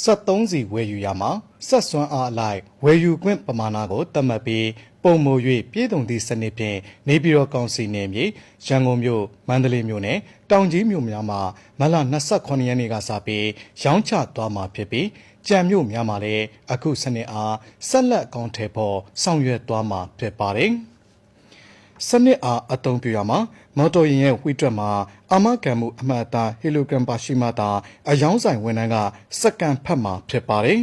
73စီဝယ်ယူရမှာဆက်စွမ်းအားအလိုက်ဝယ်ယူခွင့်ပမာဏကိုသတ်မှတ်ပြီးပုံမို၍ပြည်သူသည့်စနစ်ဖြင့်နေပြည်တော်ကောင်စီနယ်မြေရန်ကုန်မြို့မန္တလေးမြို့နဲ့တောင်ကြီးမြို့များမှာမလ28ရက်နေ့ကစပြီးရောင်းချသွားမှာဖြစ်ပြီးကြံမြို့များမှာလည်းအခုစနစ်အားဆက်လက်အကောင့်ထဲပေါ်ဆောင်ရွက်သွားမှာဖြစ်ပါတယ်စနစ်အားအသုံးပြုရမှာမော်တော်ယာဉ်ရဲ့ဝှိတွက်မှာအာမခံမှုအမှတ်အသားဟီလိုဂရမ်ပါရှိမှသာအယောင်းဆိုင်ဝန်ထမ်းကစက္ကန့်ဖတ်မှာဖြစ်ပါတယ်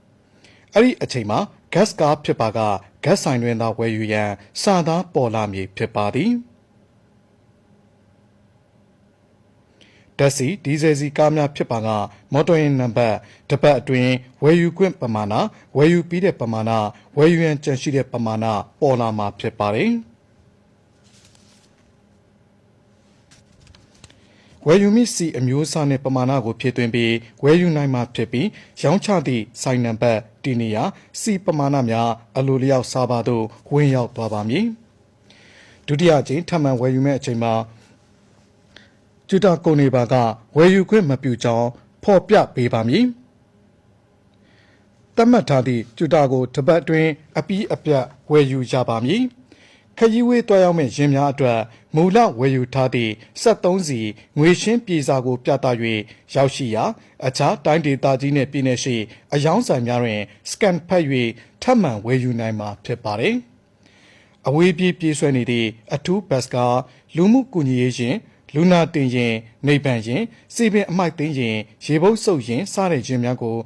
။အဲ့ဒီအချိန်မှာဂတ်ကားဖြစ်ပါကဂတ်ဆိုင်တွင်သာဝယ်ယူရန်စာသားပေါ်လာမည်ဖြစ်ပါသည်။ဓာတ်ဆီဒီဇယ်စီကားများဖြစ်ပါကမော်တော်ယာဉ်နံပါတ်တစ်ပတ်အတွင်းဝယ်ယူခွင့်ပမာဏဝယ်ယူပြီးတဲ့ပမာဏဝယ်ယူရန်ကြန့်ရှိတဲ့ပမာဏပေါ်လာမှာဖြစ်ပါတယ်။ဝယ်ယူမိစီအမျိုးအစားနှင့်ပမာဏကိုဖြည့်သွင်းပြီးဝယ်ယူနိုင်မှာဖြစ်ပြီးရောင်းချသည့်ဆိုင်နံပါတ်တီနီယာစီပမာဏများအလိုလျောက်စားပါသို့ဝင်ရောက်သွားပါမည်ဒုတိယအကြိမ်ထပ်မံဝယ်ယူမဲ့အချိန်မှာကျူတာကုန်နေပါကဝယ်ယူခွင့်မပြုကြောင်းဖော်ပြပေးပါမည်သတ်မှတ်ထားသည့်ကျူတာကိုတစ်ပတ်အတွင်းအပြီးအပြတ်ဝယ်ယူကြပါမည်ခရီးဝေးတွားရောက်မဲ့ရင်များအတွက်မူလဝယ်ယူထားသည့်73စီငွေရှင်းပြေစာကိုပြသ၍ရောက်ရှိရာအခြားတိုင်းဒေသကြီးနှင့်ပြည်내ရှိအယောင်းဆိုင်များတွင်စကန်ဖတ်၍ထပ်မံဝယ်ယူနိုင်မှာဖြစ်ပါတယ်။အဝေးပြေးပြေးဆွဲနေသည့်အထူးဘတ်ကားလူမှုကူညီရေးရင်လူနာတင်ရင်နေပန်ရင်စီပင်အမိုက်သိမ်းရင်ရေပုတ်ဆုပ်ရင်စားတဲ့ခြင်းများကို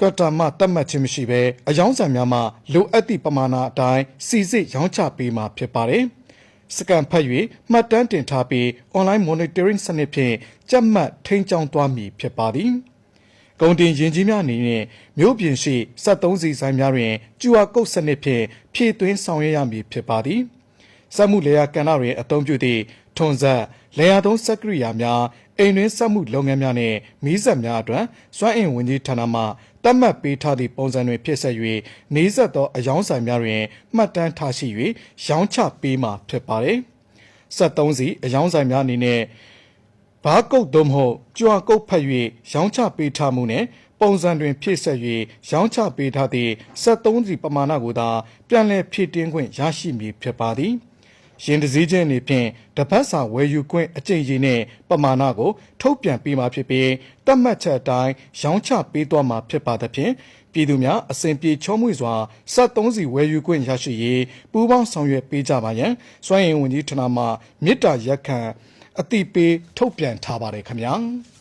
ကတာမတတ်မှတ်ခြင်းမရှိဘဲအယောင်းဆိုင်များမှာလိုအပ်သည့်ပမာဏအတိုင်းစီစစ်ရောင်းချပေးမှာဖြစ်ပါတယ်။စကန်ဖတ်၍မှတ်တမ်းတင်ထားပြီး online monitoring စနစ်ဖြင့်ကြက်မှတ်ထိန်းကျောင်းသွားမည်ဖြစ်ပါသည်။ကုန်တင်ရင်ကြီးများအနေနဲ့မြို့ပြင်ရှိ73စီဆိုင်များတွင် QR code စနစ်ဖြင့်ဖြည့်သွင်းဆောင်ရွက်ရမည်ဖြစ်ပါသည်။စက်မှုလေယာကဏ္ဍတွင်အသုံးပြုသည့်ထွန်ဆက်လေယာသုံးစက်ကိရိယာများအိမ်တွင်စက်မှုလုပ်ငန်းများနှင့်မီးစက်များအတွက်စွမ်းအင်ဝန်ကြီးဌာနမှတတ်မှတ်ပေးထားသည့်ပုံစံတွင်ဖြစ်ဆက်၍နေဆက်သောအယောင်းဆိုင်များတွင်မှတ်တမ်းထားရှိ၍ရောင်းချပေးမှာဖြစ်ပါတယ်။73စီအယောင်းဆိုင်များအနေနဲ့ဘားကုတ်သို့မဟုတ်ကြွာကုတ်ဖတ်၍ရောင်းချပေးထားမှုနှင့်ပုံစံတွင်ဖြည့်ဆက်၍ရောင်းချပေးထားသည့်73စီပမာဏကိုသာပြန်လည်ဖြည့်တင်းခွင့်ရရှိမည်ဖြစ်ပါသည်။ရင်တစည်းချင်းအနေဖြင့်တပတ်စာဝယ်ယူခွင့်အကျင့်ရည်နဲ့ပမာဏကိုထုတ်ပြန်ပေးမှာဖြစ်ပြီးတတ်မှတ်ချက်အတိုင်းရောင်းချပေးသွားမှာဖြစ်ပါသဖြင့်ပြည်သူများအစဉ်ပြေချောမွေ့စွာ73စီဝယ်ယူခွင့်ရရှိရေးပူးပေါင်းဆောင်ရွက်ပေးကြပါရန်စွမ်းအင်ဝန်ကြီးဌာနမှမေတ္တာရပ်ခံအသိပေးထုတ်ပြန်ထားပါတယ်ခင်ဗျာ။